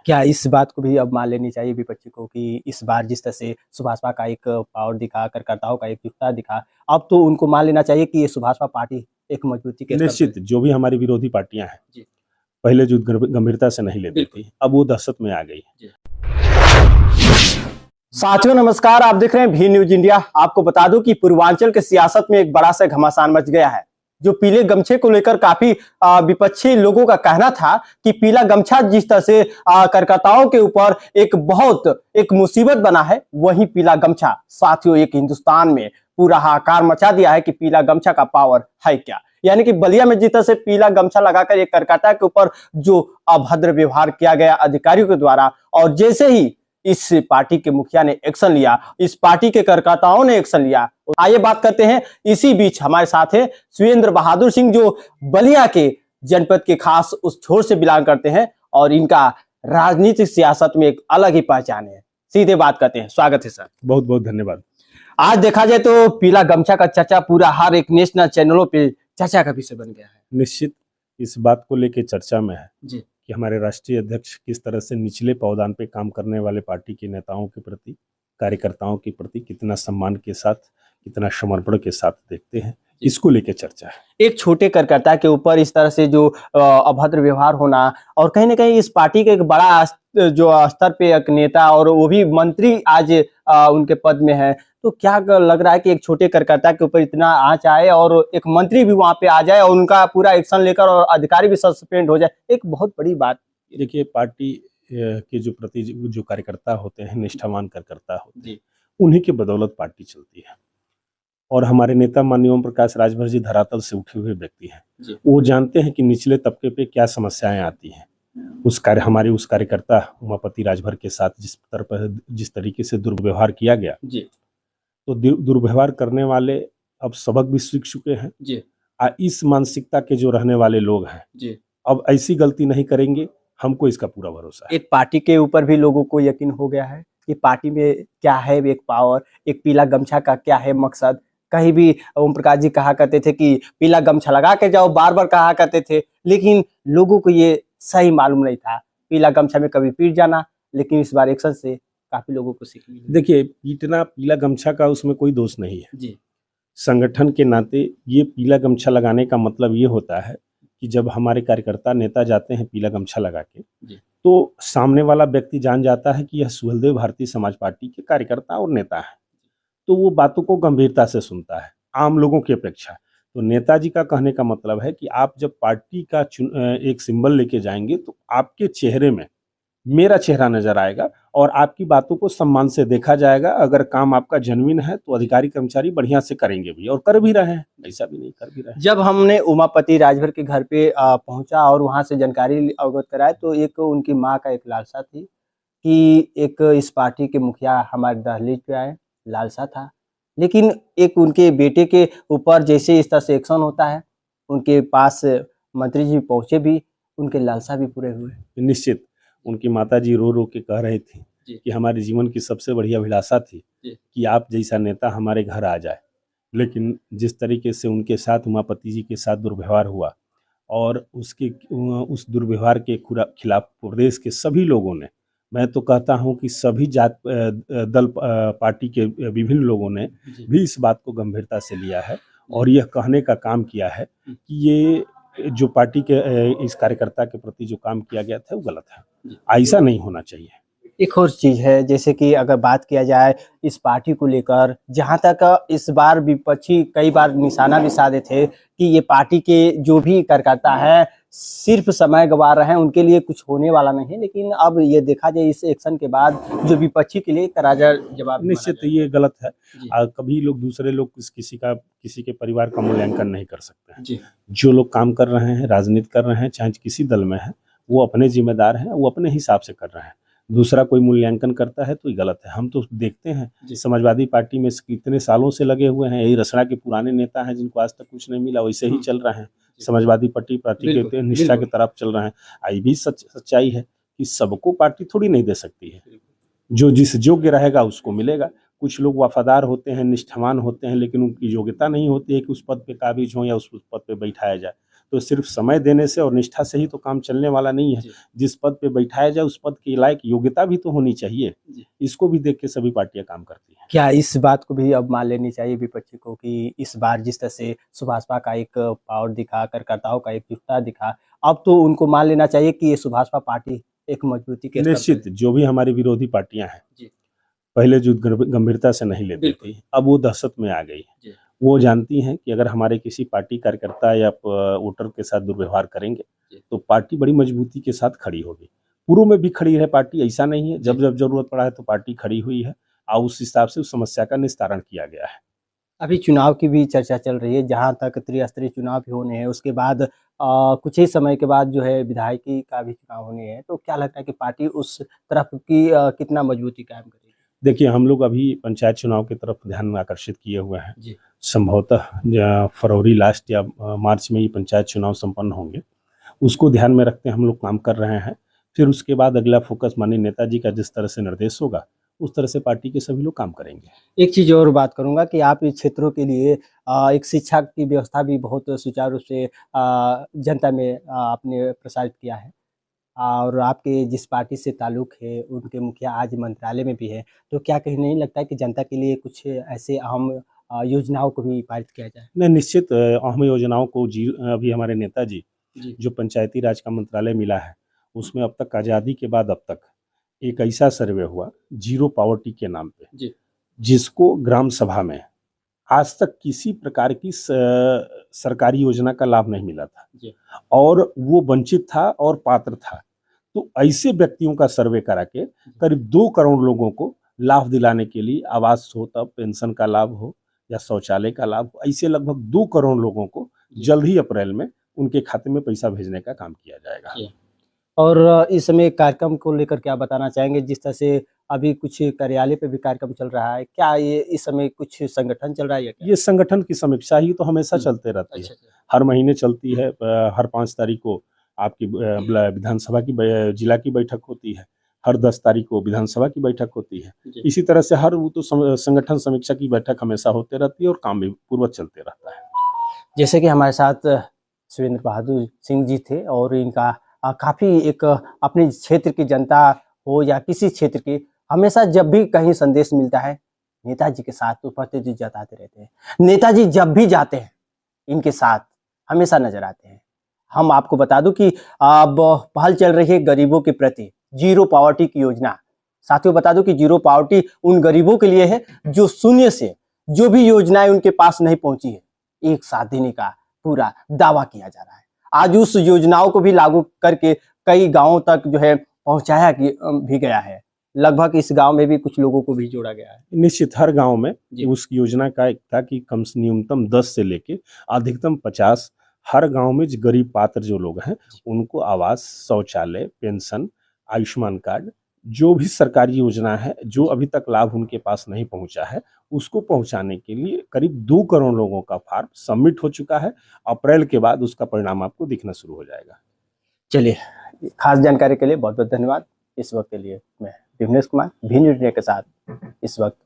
क्या इस बात को भी अब मान लेनी चाहिए विपक्षी को कि इस बार जिस तरह से सुभाषपा का एक पावर दिखा, कार्यकर्ताओं का एकजुटता दिखा, अब तो उनको मान लेना चाहिए कि ये सुभाषपा पार्टी एक मजबूती के स्तर निश्चित पे। जो भी हमारी विरोधी पार्टियां हैं जी। पहले जो गंभीरता से नहीं लेती बिल्कुल। थी, अब वो दहशत में आ गई। साथियों नमस्कार, आप देख रहे हैं भी न्यूज इंडिया। आपको बता दूं कि पूर्वांचल के सियासत में एक बड़ा सा घमासान मच गया है। जो पीले गमछे को लेकर काफी विपक्षी लोगों का कहना था कि पीला गमछा जिस तरह से कार्यकर्ताओं के ऊपर एक मुसीबत बना है, वही पीला गमछा साथियों एक हिंदुस्तान में पूरा हाहाकार मचा दिया है कि पीला गमछा का पावर है क्या। यानी कि बलिया में जिस तरह से पीला गमछा लगाकर एक कार्यकर्ता के ऊपर जो अभद्र व्यवहार किया गया अधिकारियों के द्वारा, और जैसे ही इस पार्टी के मुखिया ने एक्शन लिया, इस पार्टी के कार्यकर्ताओं ने एक्शन लिया। आइए बात करते हैं। इसी बीच हमारे साथ है सुरेंद्र बहादुर सिंह, जो बलिया के जनपद के खास उस छोर से बिलोंग करते हैं और इनका राजनीतिक सियासत में एक अलग ही पहचान है। सीधे बात करते हैं। स्वागत है सर। बहुत बहुत धन्यवाद। आज देखा जाए तो पीला गमछा का चर्चा पूरा हर एक नेशनल चैनलों पे चर्चा का विषय बन गया है। निश्चित इस बात को लेकर चर्चा में है जी। कि हमारे राष्ट्रीय अध्यक्ष किस तरह से निचले पावदान पे काम करने वाले पार्टी के नेताओं के प्रति, कार्यकर्ताओं के प्रति कितना सम्मान के साथ, कितना समर्पण के साथ देखते हैं, इसको लेकर चर्चा है। एक छोटे कार्यकर्ता के ऊपर इस तरह से जो अभद्र व्यवहार होना, और कहीं ना कहीं इस पार्टी के एक बड़ा जो स्तर पे एक नेता और वो भी मंत्री आज उनके पद में है, तो क्या लग रहा है कि एक छोटे कार्यकर्ता के ऊपर इतना आंच आए और एक मंत्री भी वहां पे आ जाए और उनका पूरा एक्शन लेकर और अधिकारी भी सस्पेंड हो जाए, एक बहुत बड़ी बात। देखिए, पार्टी के जो प्रति जो कार्यकर्ता होते हैं, निष्ठावान कार्यकर्ता होते हैं, उन्हीं के बदौलत पार्टी चलती है। और हमारे नेता माननीय ओम प्रकाश राजभर जी धरातल से उठे हुए व्यक्ति हैं। वो जानते हैं कि निचले तबके पे क्या समस्याएं आती हैं। हमारे उस कार्यकर्ता उमापति राजभर के साथ जिस तरीके से दुर्व्यवहार किया गया, तो दुर्व्यवहार करने वाले अब सबक भी सीख चुके हैं। इस मानसिकता के जो रहने वाले लोग हैं, अब ऐसी गलती नहीं करेंगे, हमको इसका पूरा भरोसा है। एक पार्टी के ऊपर भी लोगों को यकीन हो गया है कि पार्टी में क्या है एक पावर, एक पीला गमछा का क्या है मकसद। कहीं भी ओम प्रकाश जी कहा करते थे कि पीला गमछा लगा के जाओ, बार बार कहा करते थे, लेकिन लोगों को ये सही मालूम नहीं था। पीला गमछा में कभी पीट जाना, लेकिन इस बार एक्शन से काफी लोगों को सीख मिली। देखिए, पीटना पीला गमछा का उसमें कोई दोष नहीं है जी। संगठन के नाते ये पीला गमछा लगाने का मतलब ये होता है कि जब हमारे कार्यकर्ता नेता जाते हैं पीला गमछा लगा के, तो सामने वाला व्यक्ति जान जाता है कि यह सुहेलदेव भारतीय समाज पार्टी के कार्यकर्ता और नेता है, तो वो बातों को गंभीरता से सुनता है आम लोगों की अपेक्षा। तो नेताजी का कहने का मतलब है कि आप जब पार्टी का एक सिंबल लेके जाएंगे, तो आपके चेहरे में मेरा चेहरा नजर आएगा और आपकी बातों को सम्मान से देखा जाएगा। अगर काम आपका जेन्युइन है तो अधिकारी कर्मचारी बढ़िया से करेंगे भी, और कर भी रहे हैं, ऐसा भी नहीं कर भी रहे हैं। जब हमने उमापति राजभर के घर पे पहुंचा और वहां से जानकारी अवगत कराए, तो एक उनकी माँ का एक लालसा थी कि एक इस पार्टी के मुखिया हमारे दहलीज पे आए, लालसा था। लेकिन एक उनके बेटे के ऊपर जैसे इस तरह से एक्शन होता है, उनके पास मंत्री जी पहुंचे भी, उनके लालसा भी पूरे हुए। निश्चित उनकी माताजी रो रो के कह रही थी कि हमारे जीवन की सबसे बड़ी अभिलाषा थी कि आप जैसा नेता हमारे घर आ जाए। लेकिन जिस तरीके से उनके साथ उमापति जी के साथ दुर्व्यवहार हुआ, और उस दुर्व्यवहार के खिलाफ प्रदेश के सभी लोगों ने, मैं तो कहता हूं कि सभी जात दल पार्टी के विभिन्न लोगों ने भी इस बात को गंभीरता से लिया है और यह कहने का काम किया है कि ये जो पार्टी के इस कार्यकर्ता के प्रति जो काम किया गया था वो गलत है, ऐसा नहीं होना चाहिए। एक और चीज है, जैसे कि अगर बात किया जाए इस पार्टी को लेकर, जहां तक इस बार विपक्षी कई बार निशाना भी साधे थे कि ये पार्टी के जो भी कार्यकर्ता है सिर्फ समय गंवा रहे हैं, उनके लिए कुछ होने वाला नहीं है। लेकिन अब ये देखा जाए इस एक्शन के बाद जो विपक्षी के लिए करारा जवाब। निश्चित ये गलत है। कभी लोग दूसरे लोग किसी के परिवार का मूल्यांकन नहीं कर सकते हैं। जो लोग काम कर रहे हैं, राजनीति कर रहे हैं, चाहे किसी दल में है, वो अपने जिम्मेदार हैं, वो अपने हिसाब से कर रहे हैं। दूसरा कोई मूल्यांकन करता है तो ये गलत है। हम तो देखते हैं समाजवादी पार्टी में कितने सालों से लगे हुए हैं, यही रसड़ा के पुराने नेता हैं जिनको आज तक कुछ नहीं मिला, वैसे ही चल रहे हैं, समाजवादी पार्टी के निष्ठा की तरफ चल रहे हैं। आई भी सच्चाई है कि सबको पार्टी थोड़ी नहीं दे सकती है, जो जिस योग्य रहेगा उसको मिलेगा। कुछ लोग वफादार होते हैं, निष्ठावान होते हैं, लेकिन उनकी योग्यता नहीं होती है कि उस पद पे काबिज हो या उस पद पे बैठाया जाए। तो सिर्फ समय देने से और निष्ठा से ही तो काम चलने वाला नहीं है। जिस पद पे बैठाया जाए उस पद के लायक योग्यता भी तो होनी चाहिए। इसको भी देख के सभी पार्टियां काम करती हैं। क्या इस बात को भी अब मान लेनी चाहिए विपक्षी को कि इस बार जिस तरह से सुभाषपा का एक पावर दिखा, कार्यकर्ताओं का एक एकजुटता दिखा, अब तो उनको मान लेना चाहिए कि ये सुभाषपा पार्टी एक मजबूती के स्तर पे निश्चित जो भी हमारी विरोधी पार्टियां हैं पहले जो गंभीरता से नहीं लेती थी, अब वो दहशत में आ गई। वो जानती हैं कि अगर हमारे किसी पार्टी कार्यकर्ता या वोटर के साथ दुर्व्यवहार करेंगे तो पार्टी बड़ी मजबूती के साथ खड़ी होगी। पूर्व में भी खड़ी है पार्टी, ऐसा नहीं है। जब जब जरूरत पड़ा है तो पार्टी खड़ी हुई है और उस हिसाब से उस समस्या का निस्तारण किया गया है। अभी चुनाव की भी चर्चा चल रही है, जहां तक त्रिस्तरीय चुनाव भी होने हैं, उसके बाद कुछ ही समय के बाद जो है विधायकी का भी चुनाव होने हैं, तो क्या लगता है कि पार्टी उस तरफ की कितना मजबूती कायम करेगी? देखिए, हम लोग अभी पंचायत चुनाव की तरफ ध्यान आकर्षित किए हुए हैं। संभवतः फरवरी लास्ट या मार्च में ये पंचायत चुनाव संपन्न होंगे, उसको ध्यान में रखते हम लोग काम कर रहे हैं। फिर उसके बाद अगला फोकस माननीय नेताजी का जिस तरह से निर्देश होगा उस तरह से पार्टी के सभी लोग काम करेंगे। एक चीज़ और बात करूंगा कि आप इस क्षेत्रों के लिए एक शिक्षा की व्यवस्था भी बहुत सुचारू रूप से जनता में आपने प्रसारित किया है, और आपके जिस पार्टी से ताल्लुक है उनके मुखिया आज मंत्रालय में भी है, तो क्या कहीं नहीं लगता है कि जनता के लिए कुछ ऐसे अहम योजनाओं को भी पारित किया जाए? नहीं, निश्चित अहम योजनाओं को अभी हमारे नेताजी जो पंचायती राज का मंत्रालय मिला है उसमें अब तक आज़ादी के बाद अब तक एक ऐसा सर्वे हुआ जीरो पॉवर्टी के नाम पे, जिसको ग्राम सभा में आज तक किसी प्रकार की सरकारी योजना का लाभ नहीं मिला था और वो वंचित था और पात्र था। तो ऐसे व्यक्तियों का सर्वे करा के करीब 2 करोड़ लोगों को लाभ दिलाने के लिए आवास हो, तब पेंशन का लाभ हो या शौचालय का लाभ हो, ऐसे लगभग 2 करोड़ लोगों को जल्द ही अप्रैल में उनके खाते में पैसा भेजने का काम किया जाएगा। और इस समय कार्यक्रम को लेकर क्या बताना चाहेंगे? जिस तरह से अभी कुछ कार्यालय पे भी कार्यक्रम चल रहा है, क्या ये इस समय कुछ संगठन चल रहा है या क्या? ये संगठन की समीक्षा ही तो हमेशा चलते रहती है। हर महीने चलती है। हर 5 तारीख को आपकी विधानसभा की जिला की बैठक होती है, हर 10 तारीख को विधानसभा की बैठक होती है। इसी तरह से हर वो तो संगठन समीक्षा की बैठक हमेशा होते रहती है और काम भी पूर्ववत चलते रहता है। जैसे कि हमारे साथ सुरेंद्र बहादुर सिंह जी थे, और इनका काफ़ी एक अपने क्षेत्र की जनता हो या किसी क्षेत्र की, हमेशा जब भी कहीं संदेश मिलता है नेताजी के साथ उपस्थिति जताते रहते हैं। नेताजी जब भी जाते हैं इनके साथ हमेशा नजर आते हैं। हम आपको बता दूं कि अब पहल चल रही है गरीबों के प्रति, जीरो पॉवर्टी की योजना। साथियों, बता दूं कि जीरो पॉवर्टी उन गरीबों के लिए है जो शून्य से जो भी योजनाएं उनके पास नहीं पहुंची है, एक साथ देने का पूरा दावा किया जा रहा है। आज उस योजनाओं को भी लागू करके कई गांवों तक जो है पहुंचाया भी गया है। लगभग इस गांव में भी कुछ लोगों को भी जोड़ा गया है। निश्चित हर गांव में उस योजना का एक था कि कम से न्यूनतम 10 से लेके अधिकतम 50 हर गांव में जो गरीब पात्र जो लोग हैं उनको आवास, शौचालय, पेंशन, आयुष्मान कार्ड, जो भी सरकारी योजना है जो अभी तक लाभ उनके पास नहीं पहुंचा है उसको पहुंचाने के लिए करीब 2 करोड़ लोगों का फॉर्म सबमिट हो चुका है। अप्रैल के बाद उसका परिणाम आपको दिखना शुरू हो जाएगा। चलिए, खास जानकारी के लिए बहुत बहुत धन्यवाद। इस वक्त के लिए मैं दिनेश कुमार भी न्यूज़ के साथ इस वक्त